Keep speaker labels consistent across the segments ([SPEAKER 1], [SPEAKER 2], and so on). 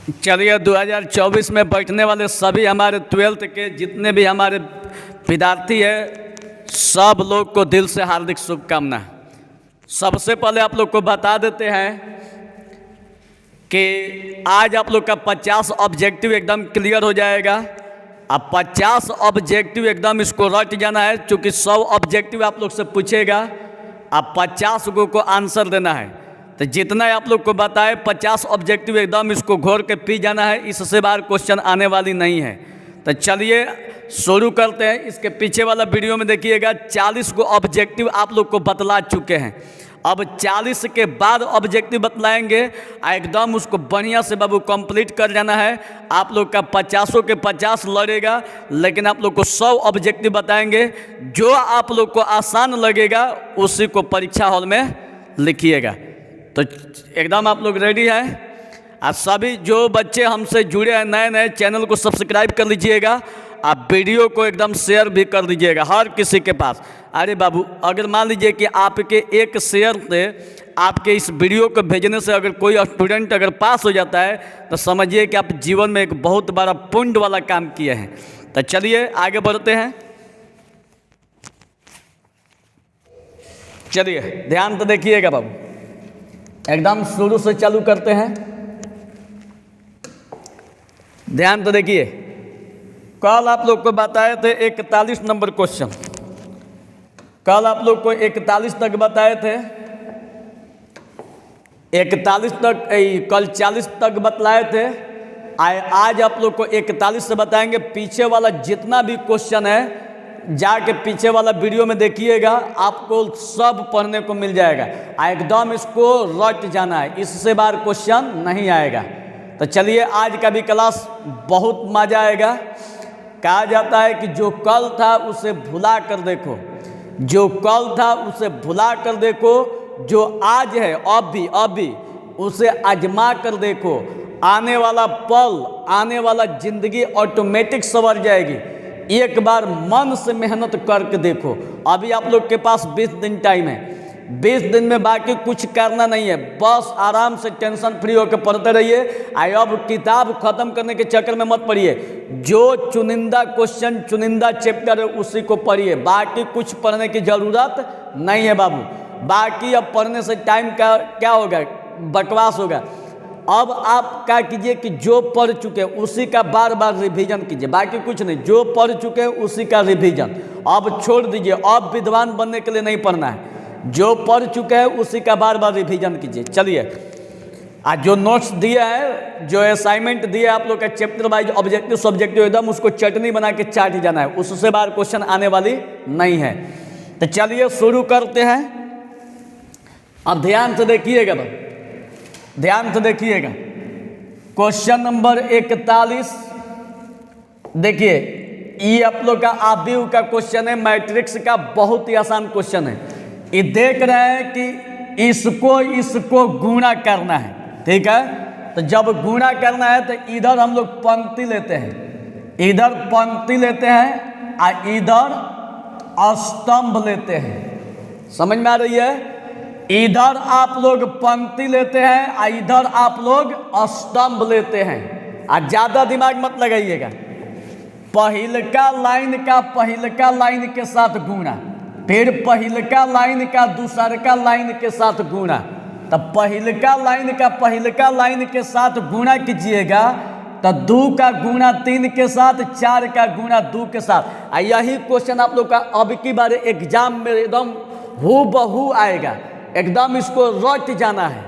[SPEAKER 1] चलिए 2024 में बैठने वाले सभी हमारे 12th के जितने भी हमारे विद्यार्थी हैं, सब लोग को दिल से हार्दिक शुभकामनाएं। सबसे पहले आप लोग को बता देते हैं कि आज आप लोग का 50 ऑब्जेक्टिव एकदम क्लियर हो जाएगा। अब 50 ऑब्जेक्टिव एकदम इसको रट जाना है, क्योंकि 100 ऑब्जेक्टिव आप लोग से पूछेगा। अब 50 को आंसर देना है, तो जितना आप लोग को बताए 50 ऑब्जेक्टिव एकदम इसको घोर के पी जाना है। इससे बाहर क्वेश्चन आने वाली नहीं है। तो चलिए शुरू करते हैं। इसके पीछे वाला वीडियो में देखिएगा 40 को ऑब्जेक्टिव आप लोग को बतला चुके हैं। अब 40 के बाद ऑब्जेक्टिव बतलाएंगे, एकदम उसको बढ़िया से बाबू कंप्लीट कर जाना है। आप लोग का 50 के 50 लड़ेगा, लेकिन आप लोग को 100 ऑब्जेक्टिव बताएंगे। जो आप लोग को आसान लगेगा उसी को परीक्षा हॉल में लिखिएगा। तो एकदम आप लोग रेडी हैं? और सभी जो बच्चे हमसे जुड़े हैं नए नए, चैनल को सब्सक्राइब कर लीजिएगा। आप वीडियो को एकदम शेयर भी कर दीजिएगा हर किसी के पास। अरे बाबू, अगर मान लीजिए कि आपके एक शेयर से, आपके इस वीडियो को भेजने से अगर कोई स्टूडेंट अगर पास हो जाता है, तो समझिए कि आप जीवन में एक बहुत बड़ा पुण्य वाला काम किए हैं। तो चलिए आगे बढ़ते हैं। चलिए ध्यान तो देखिएगा बाबू, एकदम शुरू से चालू करते हैं। ध्यान तो देखिए, कल आप लोग को बताए थे 41 नंबर क्वेश्चन। कल आप लोग को 41 तक बताए थे, 41 तक, कल 40 तक बतलाए थे। आज आप लोग को 41 से बताएंगे। पीछे वाला जितना भी क्वेश्चन है जाके पीछे वाला वीडियो में देखिएगा, आपको सब पढ़ने को मिल जाएगा। एकदम इसको रट जाना है, इससे बाहर क्वेश्चन नहीं आएगा। तो चलिए आज का भी क्लास बहुत मजा आएगा। कहा जाता है कि जो कल था उसे भुला कर देखो, जो कल था उसे भुला कर देखो, जो आज है अभी उसे आजमा कर देखो। आने वाला पल, आने वाला जिंदगी ऑटोमेटिक संवर जाएगी। एक बार मन से मेहनत करके देखो। अभी आप लोग के पास 20 दिन टाइम है। 20 दिन में बाकी कुछ करना नहीं है, बस आराम से टेंशन फ्री होकर पढ़ते रहिए। अब किताब खत्म करने के चक्कर में मत पढ़िए। जो चुनिंदा क्वेश्चन, चुनिंदा चैप्टर है उसी को पढ़िए। बाकी कुछ पढ़ने की ज़रूरत नहीं है बाबू। बाकी अब पढ़ने से टाइम का क्या होगा, बकवास होगा। अब आप क्या कीजिए कि जो पढ़ चुके हैं उसी का बार बार रिवीजन कीजिए, बाकी कुछ नहीं। जो पढ़ चुके हैं उसी का रिवीजन अब छोड़ दीजिए। अब विद्वान बनने के लिए नहीं पढ़ना है, जो पढ़ चुके हैं उसी का बार बार रिवीजन कीजिए। चलिए आज जो नोट्स दिए हैं, जो असाइनमेंट दिए आप लोग का चैप्टर वाइज ऑब्जेक्टिव सब्जेक्टिव, एकदम उसको चटनी बना के चाट ही जाना है, उससे बाहर क्वेश्चन आने वाली नहीं है। तो चलिए शुरू करते हैं। अब ध्यान से देखिएगा बाबू, ध्यान से देखिएगा। क्वेश्चन नंबर 41 देखिए, ये आप लोग का आबीव का क्वेश्चन है, मैट्रिक्स का बहुत ही आसान क्वेश्चन है। ये देख रहे हैं कि इसको गुणा करना है, ठीक है। तो जब गुणा करना है तो इधर हम लोग पंक्ति लेते हैं, इधर पंक्ति लेते हैं और इधर स्तंभ लेते हैं। समझ में आ रही है? इधर आप लोग पंक्ति लेते हैं और इधर आप लोग स्तंभ लेते हैं। और ज़्यादा दिमाग मत लगाइएगा। पहिलका लाइन के साथ गुणा, फिर पहिलका लाइन का दूसरका लाइन के साथ गुणा। तब पहिलका लाइन के साथ गुणा कीजिएगा तो 2 का गुणा 3 के साथ, 4 का गुणा 2 के साथ। और यही क्वेश्चन आप लोग का अब की बार एग्जाम में एकदम हूबहू आएगा। एकदम इसको रट जाना है।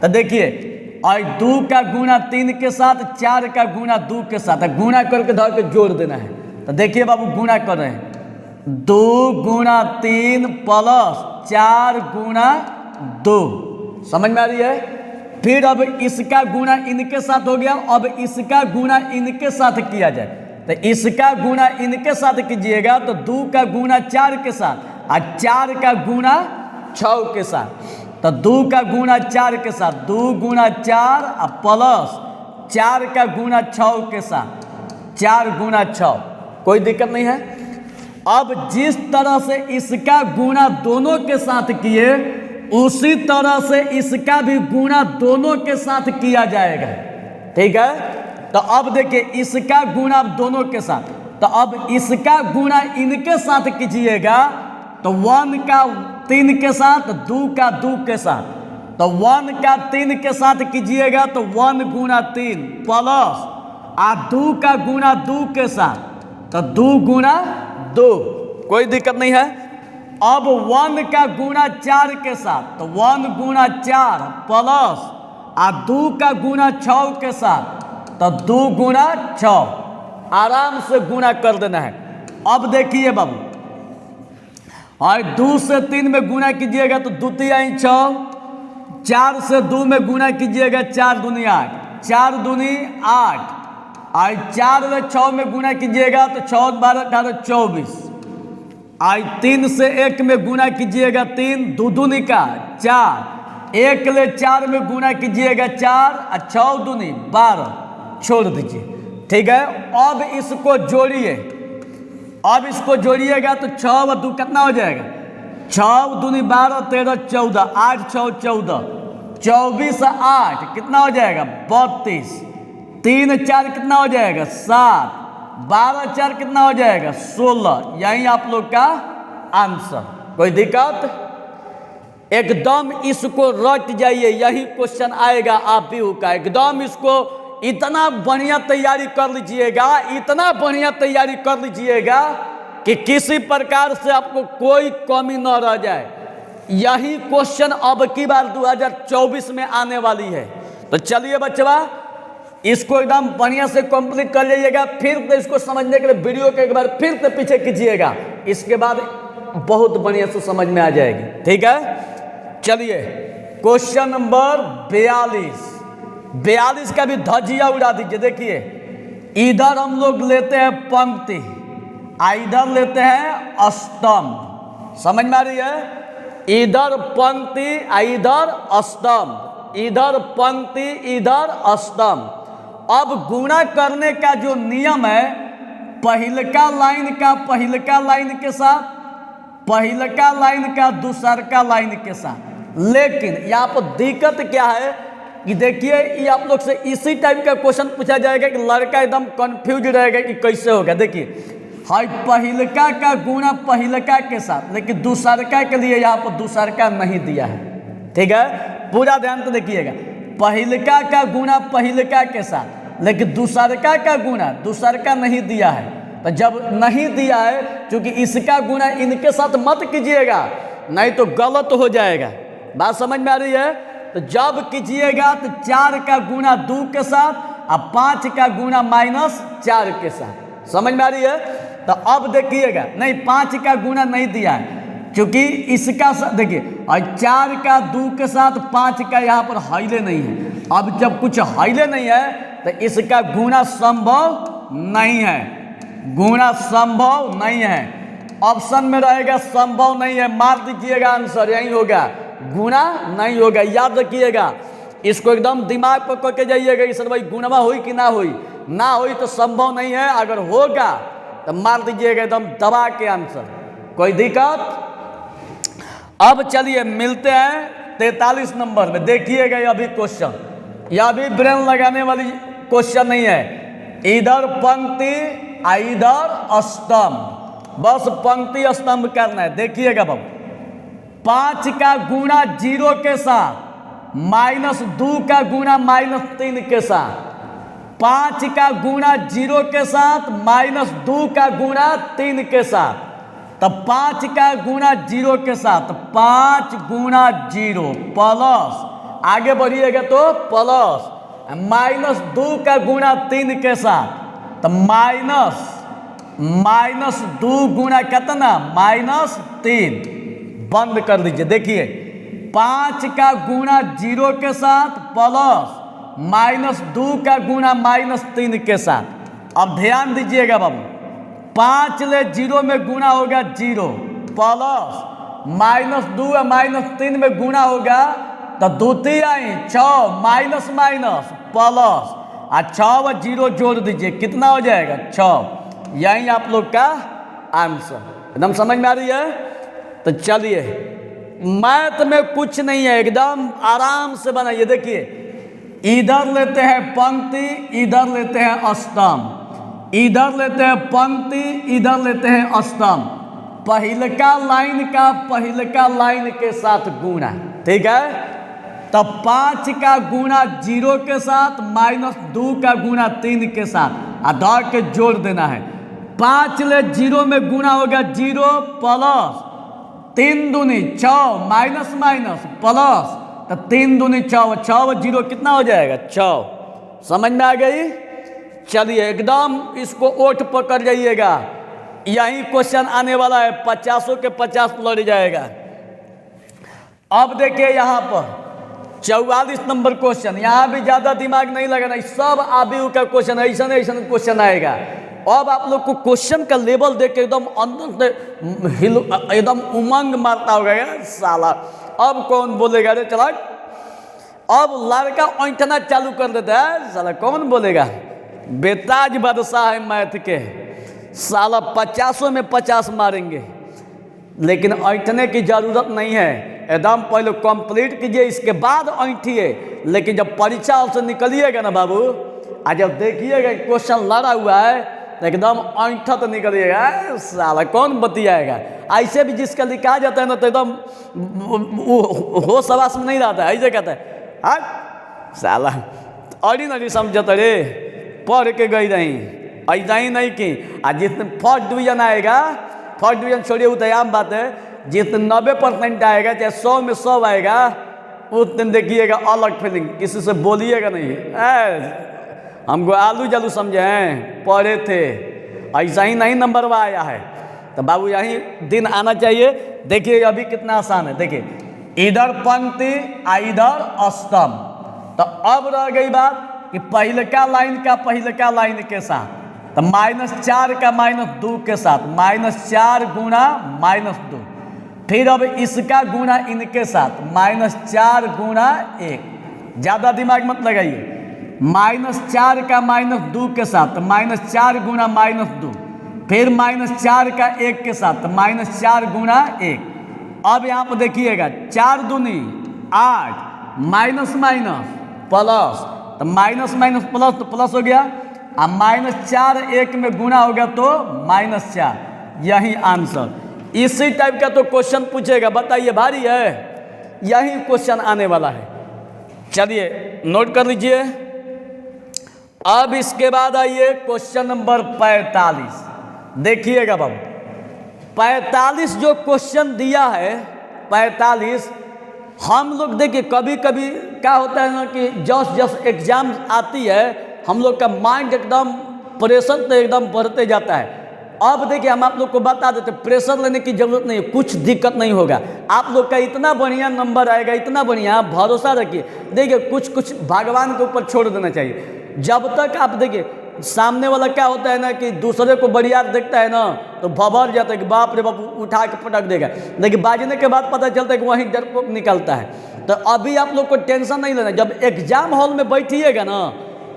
[SPEAKER 1] तो देखिए, और 2 का गुणा 3 के साथ, 4 का गुणा 2 के साथ, गुणा करके धर के जोड़ देना है। तो देखिए बाबू, गुणा कर रहे हैं। 2 गुणा 3 प्लस 4 गुणा 2। समझ में आ रही है? फिर अब इसका गुणा इनके साथ हो गया, अब इसका गुणा इनके साथ किया जाए। तो इसका गुणा इनके साथ कीजिएगा तो 2 का गुणा 4 के साथ और 4 का गुणा 6 के साथ। तो 2 का गुणा 4 के साथ, 2 गुणा 4 और प्लस 4 का गुणा 6 के साथ, 4 गुणा 6। कोई दिक्कत नहीं है। अब जिस तरह से इसका गुणा दोनों के साथ किए, उसी तरह से इसका भी गुणा दोनों के साथ किया जाएगा। ठीक है। तो अब देखिए इसका गुणा दोनों के साथ, तो अब इसका गुणा इनके साथ कीजिएगा तो 1 का 3 के साथ, 2 का 2 के साथ, तो 1 का 3 के साथ कीजिएगा तो 1 गुणा 3 प्लस 2 का गुणा 2 के साथ तो 2 गुणा 2, कोई दिक्कत नहीं है। अब 1 का गुणा 4 के साथ तो 1 गुणा 4 प्लस 2 का गुणा 6 के साथ तो 2 गुणा 6, आराम से गुणा कर देना है। अब देखिए बाबू, और 2 से 3 में गुणा कीजिएगा तो 2 तिहाई 6, 4 से 2 में गुणा कीजिएगा 4 दूनी 8, 4 दूनी 8, और 4 से 6 में गुणा कीजिएगा तो 6 12 18 24, और 3 से 1 में गुणा कीजिएगा 3, 2 दूनी का 4, 1 ले 4 में गुणा कीजिएगा 4, और 6 दूनी 12, छोड़ दीजिए, ठीक है। अब इसको जोड़िए, अब इसको जोड़िएगा तो 6 व 2 कितना हो जाएगा, 6 दूनी 12 13 14, 8 6 14, 24 8 कितना हो जाएगा 32, 3 4 कितना हो जाएगा 7, 12 4 कितना हो जाएगा 16, यही आप लोग का आंसर। कोई दिक्कत, एकदम इसको रट जाइए, यही क्वेश्चन आएगा आप भी का, एकदम इसको इतना बढ़िया तैयारी कर लीजिएगा, इतना बढ़िया तैयारी कर लीजिएगा कि किसी प्रकार से आपको कोई कमी न रह जाए। यही क्वेश्चन अब की बार 2024 में आने वाली है। तो चलिए बच्चा, इसको एकदम बढ़िया से कंप्लीट कर लीजिएगा, फिर तो इसको समझने के लिए वीडियो को एक बार फिर से पीछे कीजिएगा, इसके बाद बहुत बढ़िया से समझ में आ जाएगी, ठीक है। चलिए क्वेश्चन नंबर 42 का भी धजिया उड़ा दीजिए। देखिए इधर हम लोग लेते हैं पंक्ति, इधर लेते हैं स्तंभ, समझ में आ रही है। इधर पंक्ति इधर स्तंभ, इधर पंक्ति इधर स्तंभ। अब गुणा करने का जो नियम है, पहिलका लाइन का पहिलका लाइन के साथ, पहिलका लाइन का दूसरका लाइन के साथ। लेकिन यहाँ पर दिक्कत क्या है कि देखिए ये आप लोग से इसी टाइप का क्वेश्चन पूछा जाएगा कि लड़का एकदम कंफ्यूज रहेगा कि कैसे होगा। देखिए हाई पहिलका का गुणा पहिलका के साथ, लेकिन दूसरका के लिए यहाँ पर दूसरका नहीं दिया है, ठीक है। पूरा ध्यान से देखिएगा, पहिलका का गुणा पहिलका के साथ, लेकिन दूसरका का गुणा दूसरका नहीं दिया है। तो जब नहीं दिया है, क्योंकि इसका गुणा इनके साथ मत कीजिएगा, नहीं तो गलत हो जाएगा। बात समझ में आ रही है। तो जब कीजिएगा तो 4 का गुणा 2 के साथ और 5 का गुणा -4 के साथ, समझ में आ रही है। तो अब देखिएगा, नहीं 5 का गुणा नहीं दिया है, क्योंकि इसका देखिए, और 4 का 2 के साथ 5 का यहाँ पर हाइले नहीं है। अब जब कुछ हाइले नहीं है तो इसका गुणा संभव नहीं है, गुणा संभव नहीं है। ऑप्शन में रहेगा संभव नहीं है, मार दीजिएगा, आंसर यही होगा, गुणा नहीं होगा। याद रखिएगा, इसको एकदम दिमाग पर करके जाइएगा कि सर भाई गुणवा हुई कि ना हुई, ना हुई तो संभव नहीं है, अगर होगा तो मार दीजिएगा एकदम दबा के आंसर, कोई दिक्कत। अब चलिए मिलते हैं 43 नंबर में। देखिएगा यह भी क्वेश्चन, यह भी ब्रेन लगाने वाली क्वेश्चन नहीं है। इधर पंक्ति इधर स्तंभ, बस पंक्ति स्तंभ करना है। देखिएगा बाबू, 5 का गुणा 0 के साथ -2 का गुणा -3 के साथ, 5 का गुणा 0 के साथ -2 का गुणा 3 के साथ, तब 5 का गुणा 0 के साथ 5 गुणा 0 प्लस, आगे बढ़िएगा तो प्लस, -2 का गुणा 3 के साथ तो -2 गुणा कितना -3, बंद कर दीजिए। देखिए 5 का गुणा 0 के साथ प्लस -2 का गुणा -3 के साथ। अब ध्यान दीजिएगा बाबू, 5 ले 0 में गुणा होगा 0 प्लस -2 या -3 में गुणा होगा तो 2 तिहाई 6 माइनस माइनस प्लस, और 6 व 0 जोड़ दीजिए, कितना हो जाएगा 6। यही आप लोग का आंसर, एकदम समझ में आ रही है। तो चलिए मैथ में कुछ नहीं है, एकदम आराम से बनाइए। देखिए इधर लेते हैं पंक्ति, इधर लेते हैं स्तंभ, इधर लेते हैं पंक्ति, इधर लेते हैं स्तंभ। पहिलका लाइन का पहिलका लाइन के साथ गुणा, ठीक है। तब 5 का गुणा 0 के साथ माइनस 2 का गुणा 3 के साथ आधा के जोड़ देना है। 5 ले 0 में गुणा होगा 0 प्लस 3 दूनी 6 माइनस माइनस प्लस, तो 3 दूनी 6, 6 0 कितना हो जाएगा 6। समझ में आ गई। चलिए एकदम इसको ओठ पकड़ जाइएगा, यही क्वेश्चन आने वाला है, 50 के 50 लड़ जाएगा। अब देखिए यहाँ पर 44 नंबर क्वेश्चन, यहाँ भी ज़्यादा दिमाग नहीं लगाना, सब आबी का क्वेश्चन, ऐसा ऐसा क्वेश्चन आएगा। अब आप लोग को क्वेश्चन का लेवल देख के एकदम अंदर से एकदम उमंग मारता होगा यार साला, अब कौन बोलेगा रे चला। अब लड़का ऐंठना चालू कर देता है साला, कौन बोलेगा। बेताज बादशाह है मैथ के, साला 50 में 50 मारेंगे, लेकिन ऐंठने की ज़रूरत नहीं है। एकदम पहले कंप्लीट कीजिए, इसके बाद ऐंठिए। लेकिन जब परीक्षा से निकलिएगा ना बाबू, आज जब देखिएगा क्वेश्चन लड़ा हुआ है तो एकदम ऐंठा तो निकलिएगा साला, कौन बतियाएगा। ऐसे भी जिसका लिखा जाता है ना तो एकदम होश हवास में नहीं रहता है, ऐसे कहता है हाँ साला ऑर्डिनरी समझता रे, पढ़ के गई नहीं, ऐसा ही नहीं कि आज जितने फर्स्ट डिवीजन आएगा, फर्स्ट डिवीजन छोड़िए वो तो आम बात है, जितने 90% आएगा चाहे 100 में 100 आएगा, उस दिन देखिएगा अलग फीलिंग, किसी से बोलिएगा नहीं हमको आलू जालू समझे हैं, पढ़े थे, ऐसा ही नहीं नंबर आया है। तो बाबू यही दिन आना चाहिए। देखिए अभी कितना आसान है, देखिए इधर पंक्ति इधर स्तंभ। तो अब रह गई बात कि पहिलका लाइन का पहिलका लाइन के साथ, तो -4 का -2 के साथ, -4 गुणा -2। फिर अब इसका गुणा इनके साथ, -4 गुणा 1। ज़्यादा दिमाग मत लगाइए। -4 का -2 के साथ, -4 गुणा -2। फिर -4 का 1 के साथ, -4 गुणा 1। अब यहाँ पर देखिएगा 4 दूनी 8 माइनस माइनस प्लस, तो माइनस माइनस प्लस तो प्लस हो गया, अब -4 1 में गुणा हो गया तो -4। यही आंसर। इसी टाइप का तो क्वेश्चन पूछेगा, बताइए भारी है, यही क्वेश्चन आने वाला है। चलिए नोट कर लीजिए। अब इसके बाद आइए क्वेश्चन नंबर 45। देखिएगा बाबू 45 जो क्वेश्चन दिया है 45, हम लोग देखिए कभी कभी क्या होता है ना कि जस्ट एग्जाम आती है, हम लोग का माइंड एकदम प्रेशर तो एकदम बढ़ते जाता है। अब देखिए हम आप लोग को बता देते, प्रेशर लेने की जरूरत नहीं है, कुछ दिक्कत नहीं होगा, आप लोग का इतना बढ़िया नंबर आएगा, इतना बढ़िया, भरोसा रखिए। देखिए कुछ भगवान के ऊपर छोड़ देना चाहिए। जब तक आप देखिए सामने वाला क्या होता है ना कि दूसरे को बढ़िया देखता है ना तो भभर जाता है कि बाप रे बाप उठा के पटक देगा, लेकिन बाजने के बाद पता चलता है कि वहीं डरपोक निकलता है। तो अभी आप लोग को टेंशन नहीं लेना, जब एग्जाम हॉल में बैठिएगा ना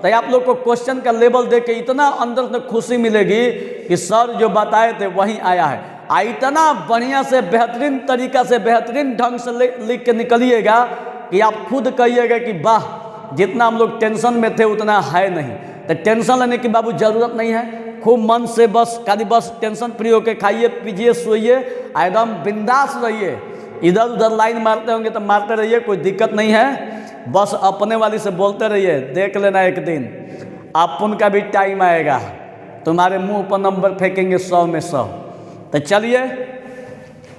[SPEAKER 1] तो आप लोग को क्वेश्चन का लेवल देख के इतना अंदर से खुशी मिलेगी कि सर जो बताए थे वहीं आया है। इतना बढ़िया से बेहतरीन तरीका से बेहतरीन ढंग से लिख के निकलिएगा कि आप खुद कहिएगा कि वाह, जितना हम लोग टेंशन में थे उतना है नहीं। तो टेंशन लेने की बाबू जरूरत नहीं है, खूब मन से बस खाली बस टेंशन फ्री होकर खाइए पीजिए सोइए, एकदम बिंदास रहिए। इधर उधर लाइन मारते होंगे तो मारते रहिए, कोई दिक्कत नहीं है, बस अपने वाली से बोलते रहिए। देख लेना एक दिन अपन का भी टाइम आएगा, तुम्हारे मुंह पर नंबर फेंकेंगे 100 में 100। तो चलिए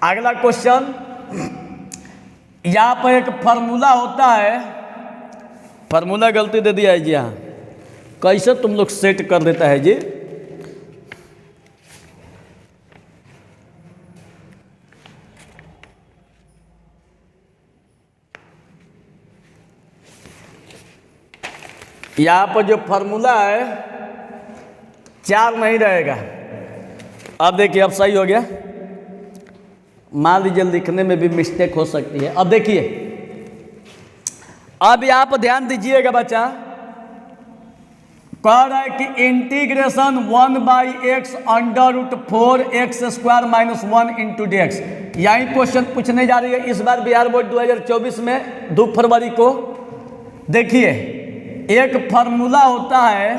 [SPEAKER 1] अगला क्वेश्चन। यहाँ पर एक फार्मूला होता है, फार्मूला गलती दे दिया है जी, हाँ कैसे तुम लोग सेट कर देता है जी। यहाँ पर जो फार्मूला है 4 नहीं रहेगा। अब देखिए अब सही हो गया, मान लीजिए लिखने में भी मिस्टेक हो सकती है। अब देखिए अब यहाँ पर ध्यान दीजिएगा बच्चा, कह रहा है कि इंटीग्रेशन 1/x √4x² - 1 × dx। यही क्वेश्चन पूछने जा रही है इस बार बिहार बोर्ड 2024 में 2 फरवरी को। देखिए एक फार्मूला होता है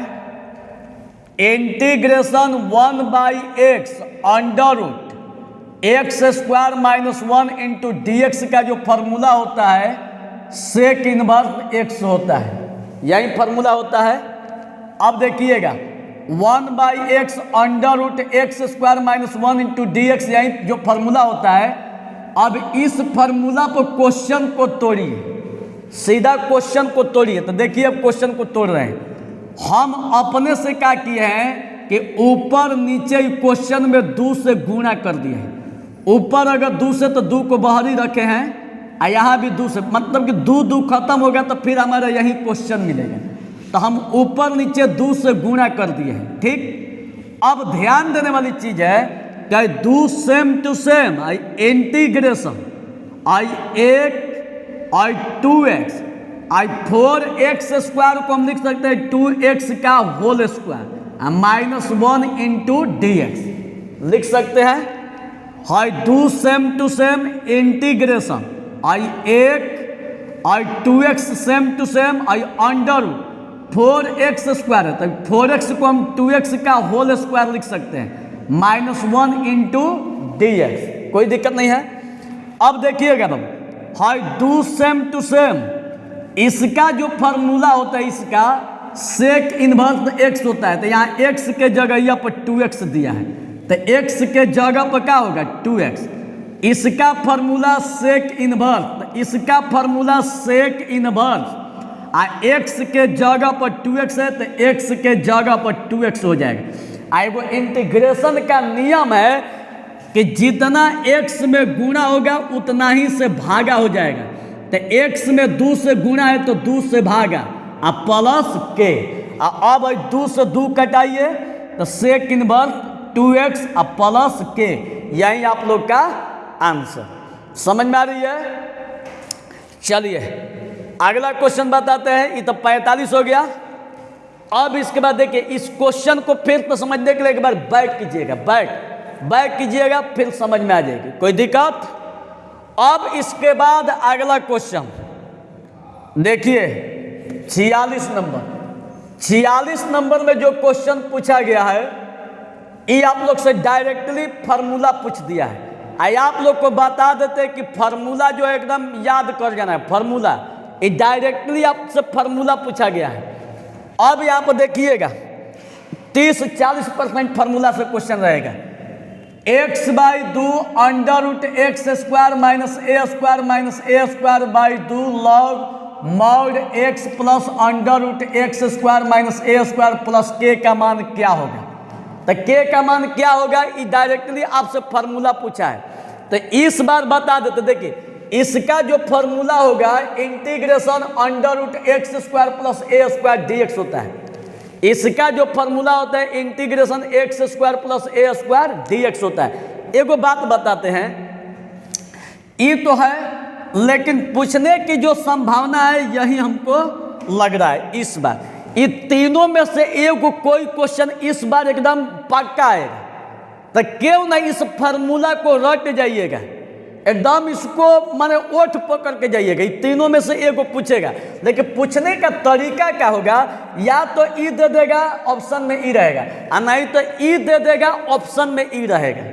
[SPEAKER 1] integration 1/x under root x square minus 1 into d x का जो फार्मूला होता है सेक इनवर्स एक्स होता है, यही फार्मूला होता है। अब देखिएगा 1/x under root x square minus 1 into d x, यही जो फार्मूला होता है। अब इस फार्मूला पर क्वेश्चन को तोड़िए, सीधा क्वेश्चन को तोड़िए। तो देखिए अब क्वेश्चन को तोड़ रहे हैं हम अपने से। क्या किए हैं कि ऊपर नीचे क्वेश्चन में 2 से गुणा कर दिए हैं। ऊपर अगर 2 से तो 2 को बाहर ही रखे हैं, और यहाँ भी 2 से, मतलब कि 2 खत्म हो गया तो फिर हमारा यही क्वेश्चन मिलेगा। तो हम ऊपर नीचे 2 से गुणा कर दिए हैं, ठीक। अब ध्यान देने वाली चीज है कि 2 same to same I integration I 1 I 2x I 4x square को हम लिख सकते हैं 2x का whole square minus 1 into d x लिख सकते हैं। हाई 2 same to same integration I 1 I 2x same to same I under 4x square है, तो 4x को हम 2x का होल स्क्वायर लिख सकते हैं माइनस 1 इंटू डी एक्स, कोई दिक्कत नहीं है। अब देखिएगा तब हाई 2 सेम टू सेम, इसका जो फार्मूला होता है इसका सेक इनवर्स एक्स होता है। तो यहाँ x के जगह यहाँ पर 2x दिया है, तो x के जगह पर क्या होगा 2x। इसका फार्मूला सेक इनवर्स, तो इसका फार्मूला सेक इनवर्स आ x के जगह पर 2x है तो x के जगह पर 2x हो जाएगा। एगो इंटीग्रेशन का नियम है कि जितना x में गुणा होगा उतना ही से भागा हो जाएगा। तो x में 2 से गुणा है तो 2 से भागा अब प्लस के। अब 2 से 2 कटाइए तो सेक इनवर्स 2x अब प्लस के, यही आप लोग का आंसर। समझ में आ रही है? चलिए अगला क्वेश्चन बताते हैं। ये तो 45 हो गया। अब इसके बाद देखिए इस क्वेश्चन को फिर तो समझने के लिए एक बार बैक कीजिएगा, बैक कीजिएगा फिर समझ में आ जाएगी, कोई दिक्कत। अब इसके बाद अगला क्वेश्चन देखिए 46 नंबर में जो क्वेश्चन पूछा गया है ये आप लोग से डायरेक्टली फार्मूला पूछ दिया है। आई आप लोग को बता देते कि फार्मूला जो है एकदम याद कर जाना है। फार्मूला ये डायरेक्टली आपसे फार्मूला पूछा गया है। अब यहाँ पर देखिएगा 30-40% फार्मूला से क्वेश्चन रहेगा। x/2 under root x square minus a square by 2 log mod x plus under root x square minus a square plus के का मान क्या होगा। तो के का मान क्या होगा ये डायरेक्टली आपसे फार्मूला पूछा है। तो इस बार बता देते, देखिए इसका जो फार्मूला होगा integration under root x square plus a square d x होता है। इसका जो फार्मूला होता है integration x square plus a square d x होता है। एगो बात बताते हैं, ये तो है लेकिन पूछने की जो संभावना है यही हमको लग रहा है इस बार। ये तीनों में से एक कोई क्वेश्चन इस बार एकदम पक्का आएगा। तो क्यों ना इस फार्मूला को रट जाइएगा, एकदम इसको माने ओठ पकड़ के जाइएगा। ये तीनों में से एक को पूछेगा, लेकिन पूछने का तरीका क्या होगा, या तो ई दे देगा ऑप्शन में ई रहेगा, और नहीं तो ई दे देगा ऑप्शन में ई रहेगा।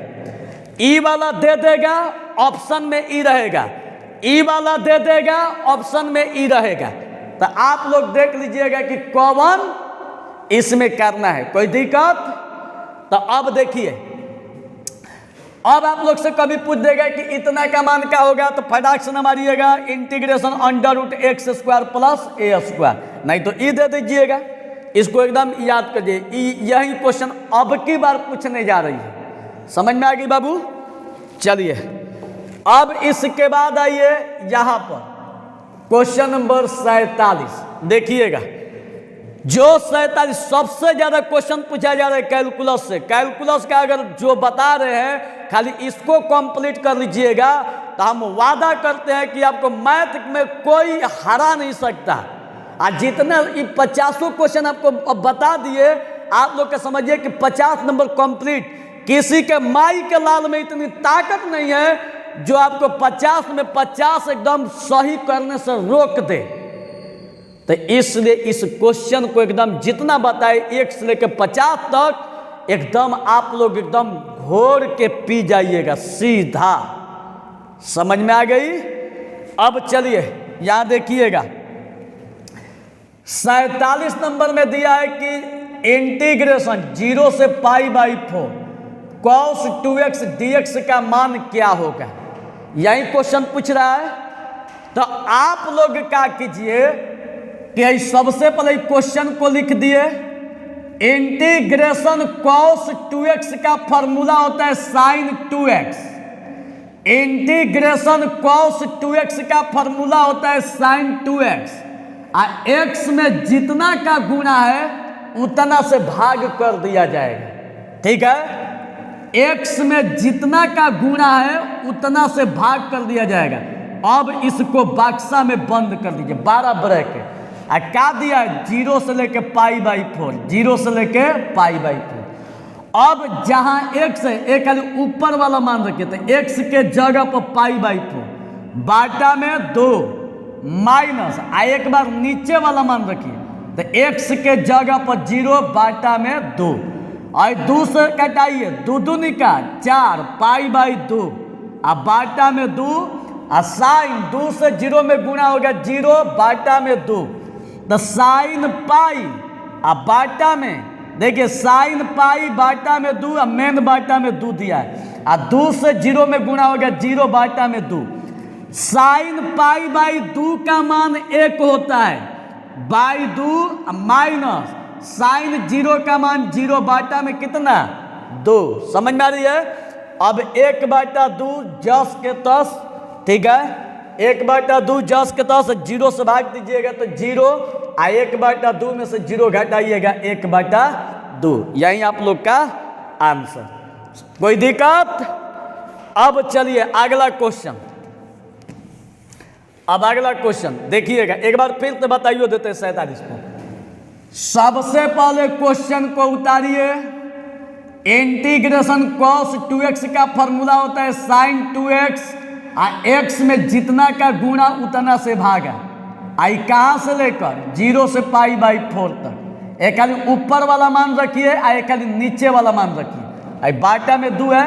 [SPEAKER 1] ई वाला दे देगा ऑप्शन में ई रहेगा, ई वाला दे देगा ऑप्शन में ई रहेगा। तो आप लोग देख लीजिएगा कि कौन इसमें करना है, कोई दिक्कत। तो अब देखिए, अब आप लोग से कभी पूछ देगा कि इतना का मान क्या होगा, तो फटाक से न मारिएगा integration under root x square plus a square, नहीं तो ई दे दीजिएगा। इसको एकदम याद करिए, यही क्वेश्चन अब की बार पूछने जा रही है। समझ में आ गई बाबू? चलिए अब इसके बाद आइए यहाँ पर क्वेश्चन नंबर 47 देखिएगा। जो 47 सबसे ज्यादा क्वेश्चन पूछा जा रहा है कैलकुलस से। कैलकुलस का अगर जो बता रहे हैं खाली इसको कंप्लीट कर लीजिएगा तो हम वादा करते हैं कि आपको मैथ में कोई हरा नहीं सकता। आज जितना 50 क्वेश्चन आपको अब बता दिए, आप लोग का समझिए कि 50 नंबर कंप्लीट। किसी के माई के लाल में इतनी ताकत नहीं है जो आपको 50 में 50 एकदम सही करने से रोक दे। तो इसलिए इस क्वेश्चन को एकदम जितना बताए 1 से लेकर 50 तक एकदम आप लोग एकदम घोर के पी जाइएगा सीधा। समझ में आ गई? अब चलिए यहां देखिएगा 47 नंबर में दिया है कि इंटीग्रेशन 0 से π/4 cos 2x dx का मान क्या होगा, यही क्वेश्चन पूछ रहा है। तो आप लोग क्या कीजिए कि सबसे पहले क्वेश्चन को लिख दिए। इंटीग्रेशन cos 2x का फॉर्मूला होता है sin 2x। Integration cos 2x का फॉर्मूला होता है sin 2x। x में जितना का गुणा है उतना से भाग कर दिया जाएगा। ठीक है, x में जितना का गुणा है उतना से भाग कर दिया जाएगा। अब इसको बक्सा में बंद कर दीजिए 12 ब्रैकेट। क्या दिया है 0 से लेके π/4, 0 से लेके π/4। अब जहां x है एक खाली ऊपर वाला मान रखिए, तो x के जगह पर π/4 बाटा में 2 माइनस एक बार नीचे वाला मान रखिए, तो x के जगह पर 0 बाटा में 2 और 2 से कटाइए 2 दूनी का 4 π/2 अब बाटा में 2 और साइन 2 से 0 में गुणा हो गया 0 बाटा में 2 तो साइन पाई अब बाटा में देखिए साइन पाई बाटा में 2 और मेन बाटा में 2 दिया है और 2 से 0 में गुणा हो गया 0 बाटा में 2। साइन π/2 का मान 1 होता है, /2 माइनस साइन 0 का मान 0 बाटा में कितना 2। समझ में आ रही है? अब 1/2 जस के तस, ठीक है, 1/2 जस के तस 0 से भाग दीजिएगा तो 0 और 1/2 में से 0 घटाइएगा 1/2। यही आप लोग का आंसर। कोई दिक्कत? अब चलिए अगला क्वेश्चन। अब अगला क्वेश्चन देखिएगा, एक बार फिर से बताइए देते 47 को। सबसे पहले क्वेश्चन को उतारिए। इंटीग्रेशन cos 2x का फॉर्मूला होता है sin 2x और x में जितना का गुणा उतना से भागा। आई कहां से लेकर 0 से π/4 तक एक खाली ऊपर वाला मान रखिए और एक खाली नीचे वाला मान रखिए। आई बाटा में 2 है,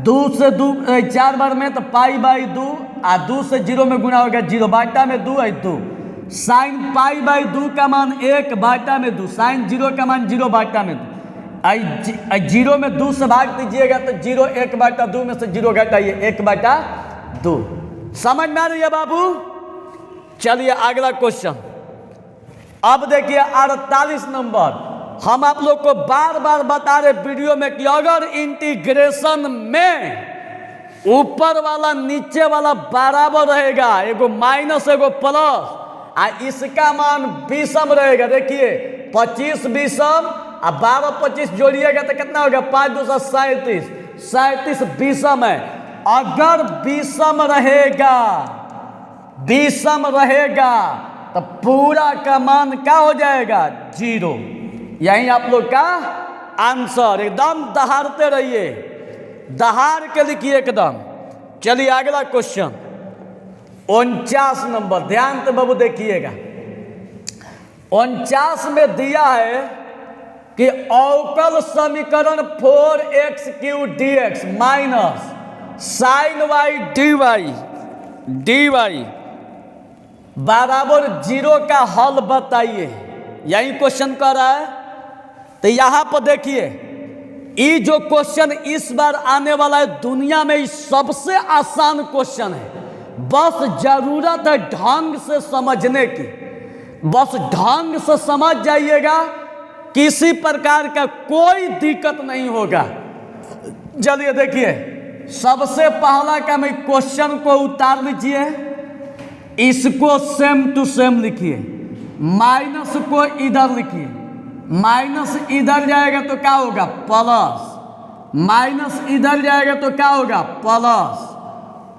[SPEAKER 1] 2 से 2 4 बार में तो π/2 और 2 से 0 में गुणा हो गया 0 बाटा में 2 है 2। साइन π/2 का मान 1 बाटा में 2, साइन 0 का मान 0 बाटा में 2। 0 में 2 से भाग दीजिएगा तो 0 1/2 में से 0 घटाइए 1/2। समझ में आ रही है बाबू? चलिए अगला क्वेश्चन। अब देखिए 48 नंबर। हम आप लोग को बार बार बता रहे वीडियो में कि अगर इंटीग्रेशन में ऊपर वाला नीचे वाला बराबर रहेगा, एगो माइनस एगो प्लस, और इसका मान विषम रहेगा। देखिए 25 विषम और 12 25 जोड़िएगा तो कितना होगा 5 2 37, 37 विषम है। अगर विषम रहेगा तो पूरा का मान क्या हो जाएगा 0। यही आप लोग का आंसर। एकदम दहाड़ते रहिए, दहाड़ के लिखिए एकदम। चलिए अगला क्वेश्चन 49 नंबर। ध्यान से बाबू देखिएगा, 49 में दिया है कि अवकल समीकरण 4x³ dx minus sine y dy बराबर 0 का हल बताइए। यही क्वेश्चन कर रहा है। तो यहां पर देखिए, ये जो क्वेश्चन इस बार आने वाला है दुनिया में ये सबसे आसान क्वेश्चन है। बस जरूरत है ढंग से समझने की, बस ढंग से समझ जाइएगा, किसी प्रकार का कोई दिक्कत नहीं होगा। चलिए देखिए, सबसे पहला का मैं क्वेश्चन को उतार लीजिए, इसको सेम टू सेम लिखिए, माइनस को इधर लिखिए, माइनस इधर जाएगा तो क्या होगा प्लस, माइनस इधर जाएगा तो क्या होगा प्लस।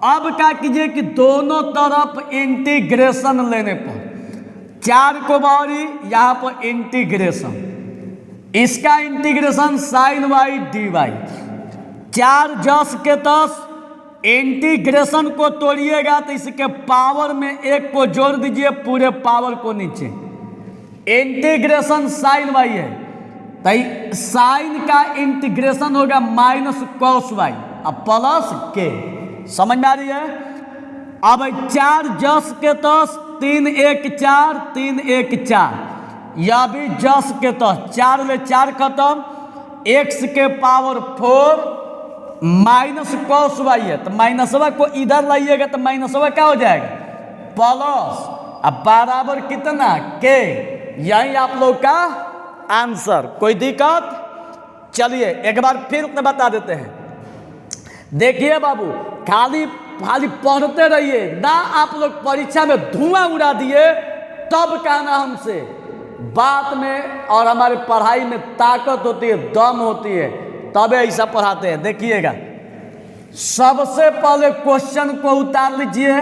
[SPEAKER 1] अब क्या कीजिए कि दोनों तरफ इंटीग्रेशन लेने पर 4 को बाहरी यहां पर इंटीग्रेशन, इसका इंटीग्रेशन साइन y dy, 4 जस के 10 इंटीग्रेशन को तोड़िएगा तो इसके पावर में 1 को जोड़ दीजिए, पूरे पावर को नीचे इंटीग्रेशन साइन वाई है, तो साइन का इंटीग्रेशन होगा माइनस कॉस वाई अब प्लस के। समझ में आ रही है? अब 4 जस के तस 3 1 4 3 1 4, यह भी जस के तस 4 ले 4 खत्म, x के पावर 4 माइनस कॉस वाई है, तो माइनसवा को इधर लाइएगा तो माइनसवा क्या हो जाएगा प्लस, अब बराबर कितना के। यही आप लोग का आंसर। कोई दिक्कत? चलिए एक बार फिर बता देते हैं। देखिए बाबू, खाली पढ़ते रहिए ना, आप लोग परीक्षा में धुआं उड़ा दिए तब कहना हमसे। बात में और हमारे पढ़ाई में ताकत होती है, दम होती है, तबे ऐसा पढ़ाते हैं। देखिएगा, सबसे पहले क्वेश्चन को उतार लीजिए।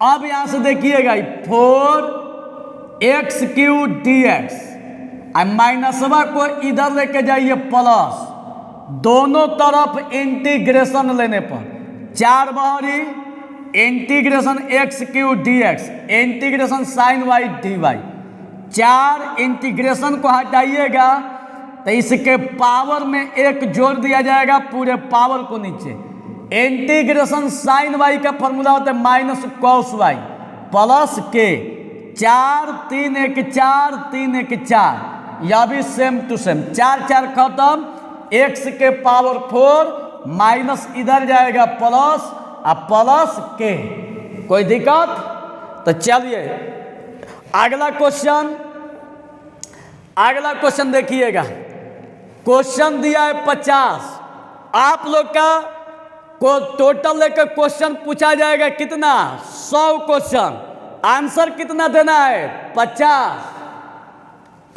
[SPEAKER 1] अब यहां से देखिएगा 4x³ dx, माइनसवा को इधर लेके जाइए प्लस, दोनों तरफ इंटीग्रेशन लेने पर 4 बहरी integration x³ dx integration sine y dy, 4 integration को हटाइएगा तो इसके पावर में 1 जोड़ दिया जाएगा, पूरे पावर को नीचे। इंटीग्रेशन साइन वाई का फॉर्मूला होता है माइनस कॉस वाई प्लस के। 4 3 1 4 3 1 4, यह भी सेम टू सेम, 4 4 खत्म, x के पावर 4 माइनस इधर जाएगा प्लस, अब प्लस के। कोई दिक्कत? तो चलिए अगला क्वेश्चन देखिएगा। क्वेश्चन दिया है 50। आप लोग का को टोटल लेकर क्वेश्चन पूछा जाएगा कितना 100 क्वेश्चन, आंसर कितना देना है 50।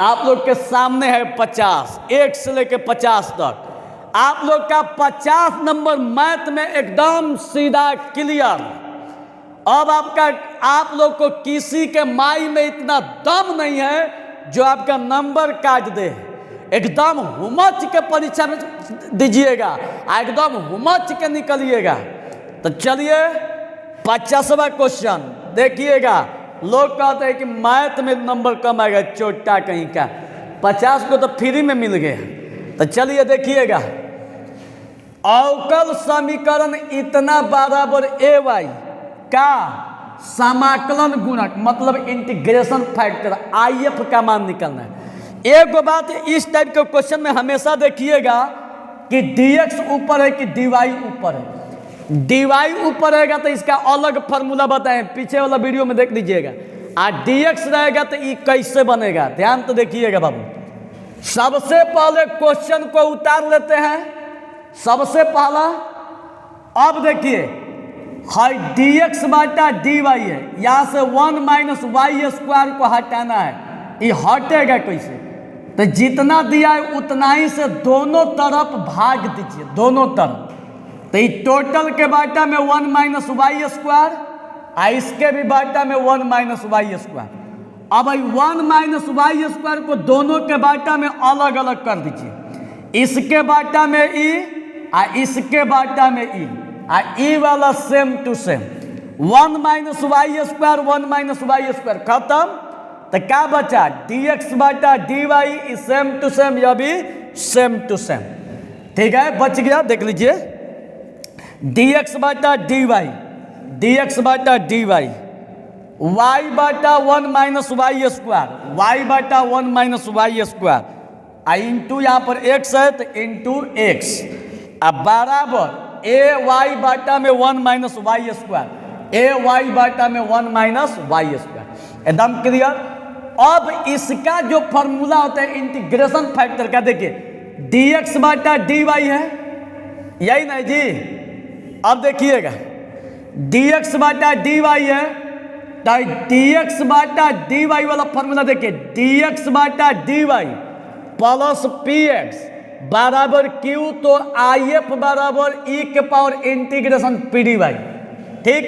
[SPEAKER 1] आप लोग के सामने है 50, 1 से लेकर 50 तक। आप लोग का 50 नंबर मैथ में एकदम सीधा क्लियर। अब आप लोग को किसी के माई में इतना दम नहीं है जो आपका नंबर काट दे। एकदम हुमच के परीक्षा में दीजिएगा, एकदम हुमच के निकलिएगा। तो चलिए 50वां क्वेश्चन देखिएगा। लोग कहते हैं कि मैथ में नंबर कम आएगा, चोटा कहीं का, 50 को तो फ्री में मिल गया। तो चलिए देखिएगा, अवकल समीकरण इतना बराबर ay का समाकलन गुणक मतलब इंटीग्रेशन फैक्टर IF का मान निकलना है। एक बात इस टाइप के क्वेश्चन में हमेशा देखिएगा कि dx ऊपर है कि dy ऊपर है। dy ऊपर रहेगा तो इसका अलग फॉर्मूला बताएं, पीछे वाला वीडियो में देख लीजिएगा। और dx रहेगा तो ये कैसे बनेगा, ध्यान तो देखिएगा बाबू। सबसे पहले क्वेश्चन को उतार लेते हैं। सबसे पहला, अब देखिए हाई dx बाटा dy है, यहां से 1 माइनस वाई स्क्वायर को हटाना है। ये हटेगा कैसे? तो जितना दिया है उतना ही से दोनों तरफ भाग दीजिए, दोनों तरफ। तो ये टोटल के बाटा में 1 माइनस वाई स्क्वायर, और इसके भी बाटा में 1 माइनस वाई स्क्वायर। अब 1 माइनस वाई स्क्वायर को दोनों के बाटा में अलग अलग कर दीजिए। इसके बाटा में ई और इसके बाटा में ई, और ई वाला same to same. 1 minus y square 1 minus y square खत्म। तो क्या बचा? dx बाटा dy सेम टू सेम, यह भी सेम टू सेम। ठीक है, बच गया, देख लीजिए। dx बाटा dy, dx बाटा dy, y बाटा 1 माइनस वाई स्क्वायर, y बाटा 1 माइनस वाई स्क्वायर, इंटू यहाँ पर x है तो इंटू x, अब बराबर ए वाई बाटा में 1 माइनस वाई स्क्वायर, ए वाई बाटा में 1 माइनस वाई स्क्वायर। एकदम क्लियर। अब इसका जो फॉर्मूला होता है इंटीग्रेशन फैक्टर का, देखिए dx बाटा dy है, यही नहीं जी। अब देखिएगा dx बाटा dy है, तो dx बाटा dy वाला फॉर्मूला देखिए, dx बाटा dy प्लस px बराबर q, तो IF बराबर e के पावर इंटीग्रेशन pdy। ठीक।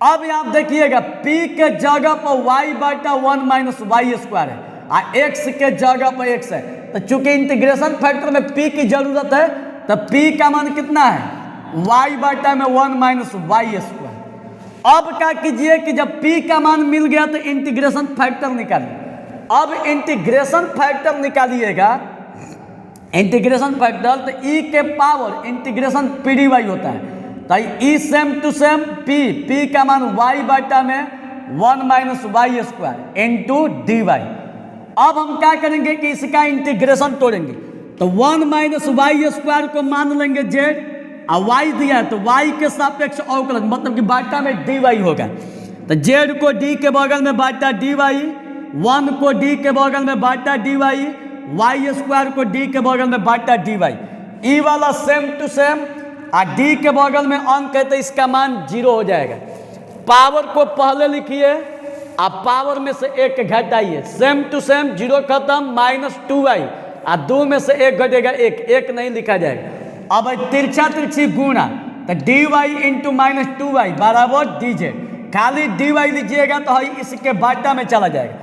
[SPEAKER 1] अब आप देखिएगा p के जगह पर y बाटा 1 माइनस वाई स्क्वायर है, और x के जगह पर x है। तो चूंकि इंटीग्रेशन फैक्टर में p की जरूरत है, तो p का मान कितना है y बाटा में 1 माइनस वाई स्क्वायर। अब क्या कीजिए कि जब p का मान मिल गया तो इंटीग्रेशन फैक्टर निकालिए। अब इंटीग्रेशन फैक्टर निकालिएगा, इंटीग्रेशन फैक्टर तो ई के power integration p d y होता है, तो e same to same p का मान वाई बटा में 1 minus y square into d y. अब हम क्या करेंगे कि इसका इंटीग्रेशन तोड़ेंगे, तो 1 माइनस वाई स्क्वायर को मान लेंगे जेड, और वाई दिया है तो वाई के सापेक्ष अवकलन मतलब कि बाटा में डी वाई होगा, तो जेड को डी के बगल में बाटा डी वाई, 1 को डी के बगल में बाटा डी वाई, वाई स्क्वायर को डी के बगल में बाटा डी वाई। ई वाला सेम टू सेम, और डी के बगल में अंक है तो इसका मान 0 हो जाएगा। पावर को पहले लिखिए, आप पावर में से 1 घटाइए, सेम टू सेम 0 खत्म माइनस 2y, और 2 में से 1 घटेगा 1 नहीं लिखा जाएगा। अब तिरछा तिरछी गुणा, तो D Y into minus 2y बराबर डी जेड, खाली डी वाई लीजिएगा तो है इसके बाटा में चला जाएगा।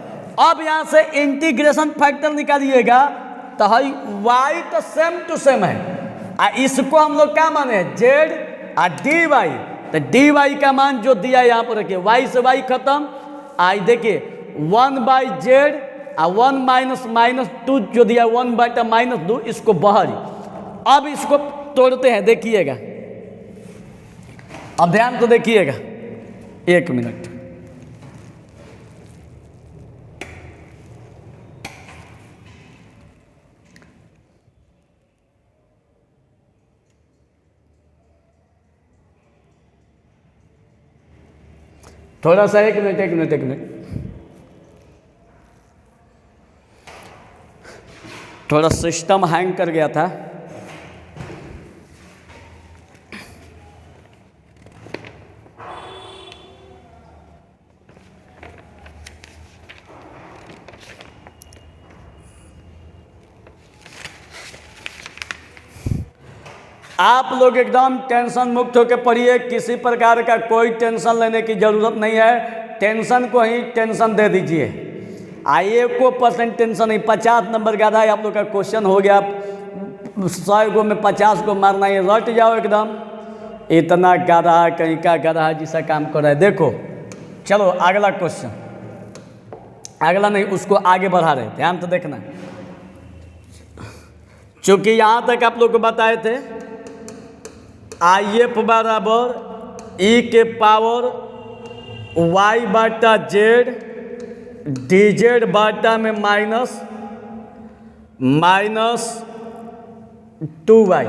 [SPEAKER 1] अब यहाँ से इंटीग्रेशन फैक्टर निकालिएगा तो है y तो सेम टू सेम है, और इसको हम लोग क्या माने जेड और डी वाई, तो डी वाई का मान जो दिया यहाँ पर रखिए, वाई से वाई खत्म, आई देखिए 1 बाई जेड और 1 माइनस माइनस 2 जो दिया 1 बटा माइनस 2, इसको बाहर। अब इसको तोड़ते हैं, देखिएगा, अब ध्यान तो देखिएगा, 1 मिनट। थोड़ा सा 1 मिनट, थोड़ा सिस्टम हैंग कर गया था। आप लोग एकदम टेंशन मुक्त होकर पढ़िए, किसी प्रकार का कोई टेंशन लेने की ज़रूरत नहीं है, टेंशन को ही टेंशन दे दीजिए। आइए को % टेंशन नहीं, 50 नंबर का था आप लोग का क्वेश्चन हो गया, 100 को में 50 को मारना है, रट जाओ एकदम। इतना गधा कहीं का गधा जैसा काम कर रहा है। देखो चलो अगला क्वेश्चन, अगला नहीं उसको आगे बढ़ा रहे, ध्यान तो देखना। चूँकि यहाँ तक आप लोग को बताए थे आई एफ बराबर ई के पावर वाई बाटा जेड डी जेड बाटा में माइनस 2y,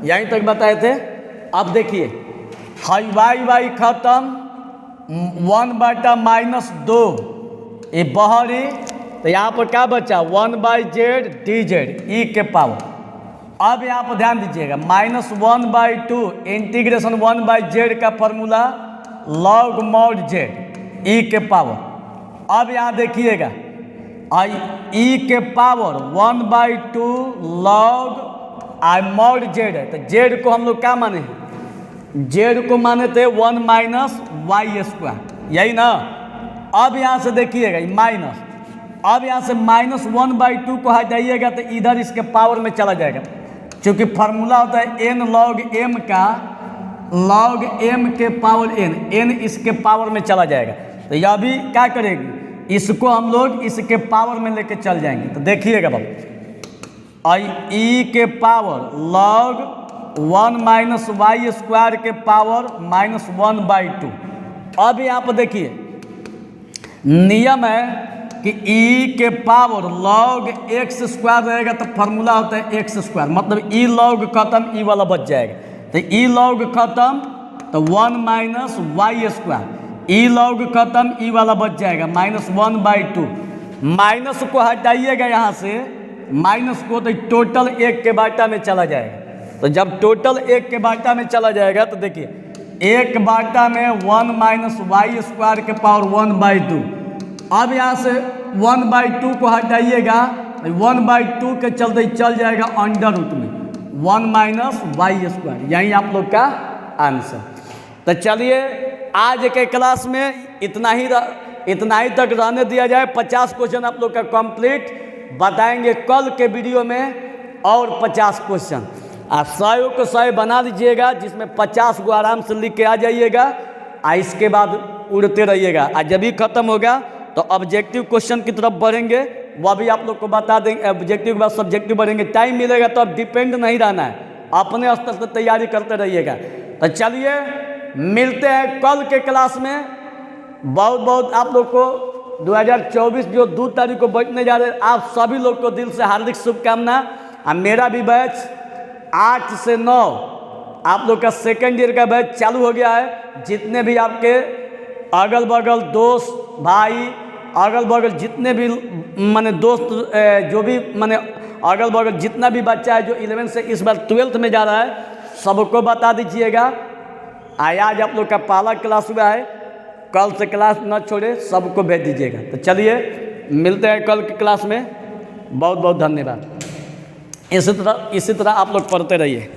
[SPEAKER 1] यहीं तक बताए थे। अब देखिए हाई वाई खत्म, 1 बाटा माइनस 2 ये बहरी, तो यहाँ पर क्या बचा 1 बाई जेड डी जेड ई के पावर। अब यहाँ पर ध्यान दीजिएगा, -1/2 इंटीग्रेशन 1 बाई जेड का फॉर्मूला लॉग मॉड जेड ई के पावर। अब यहाँ देखिएगा ई के power 1/2 log I mod Z है, तो जेड को हम लोग क्या माने हैं, जेड को माने थे 1 माइनस वाई स्क्वायर, यही ना। अब यहाँ से देखिएगा माइनस, अब यहाँ से -1/2 को हटाइएगा तो इधर इसके पावर में चला जाएगा, क्योंकि फार्मूला होता है n log m का log m के पावर n इसके पावर में चला जाएगा। तो यह भी क्या करेगी, इसको हम लोग इसके पावर में लेके चल जाएंगे। तो देखिएगा बाबू, ई के power log 1 minus y square के पावर -1/2। अब यहाँ पर देखिए नियम है कि ई के पावर लॉग एक्स स्क्वायर रहेगा तो फार्मूला होता है एक्स स्क्वायर, मतलब ई लॉग खत्म ई वाला बच जाएगा, तो ई लॉग खत्म तो 1 माइनस वाई स्क्वायर, ई लॉग खत्म ई वाला बच जाएगा -1/2। माइनस को हटाइएगा यहाँ से, माइनस को तो टोटल 1 के बाटा में चला जाएगा। तो जब टोटल 1 के बाटा में चला जाएगा तो देखिए 1 बाटा में 1 माइनस वाई स्क्वायर के पावर 1/2। अब यहाँ से 1/2 को हटाइएगा, 1/2 के चलते चल जाएगा अंडर रूट में 1 माइनस वाई स्क्वायर, यही आप लोग का आंसर। तो चलिए आज के क्लास में इतना ही तक रहने दिया जाए। 50 क्वेश्चन आप लोग का कंप्लीट बताएंगे कल के वीडियो में, और 50 क्वेश्चन आप 100 को 100 बना लीजिएगा, जिसमें 50 को आराम से लिख के आ जाइएगा, और इसके बाद उड़ते रहिएगा। और जब भी खत्म होगा तो ऑब्जेक्टिव क्वेश्चन की तरफ बढ़ेंगे। वह भी आप लोग को बता देंगे। ऑब्जेक्टिव के बाद सब्जेक्टिव बढ़ेंगे। टाइम मिलेगा तो अब डिपेंड नहीं रहना है, अपने स्तर से तैयारी करते रहिएगा। तो चलिए मिलते हैं कल के क्लास में। बहुत बहुत आप लोग को 2024 जो 2 तारीख को बैठने जा रहे हैं, आप सभी लोग को दिल से हार्दिक शुभकामना। मेरा भी बैच 8 से 9 आप लोग का सेकेंड ईयर का बैच चालू हो गया है। जितने भी आपके अगल बगल दोस्त भाई, अगल बगल जितने भी माने दोस्त, जो भी माने अगल बगल जितना भी बच्चा है जो 11 से इस बार 12th में जा रहा है, सबको बता दीजिएगा। आज आप लोग का पहला क्लास हुआ है, कल से क्लास न छोड़े, सबको भेज दीजिएगा। तो चलिए मिलते हैं कल की क्लास में। बहुत बहुत धन्यवाद। इसी तरह आप लोग पढ़ते रहिए।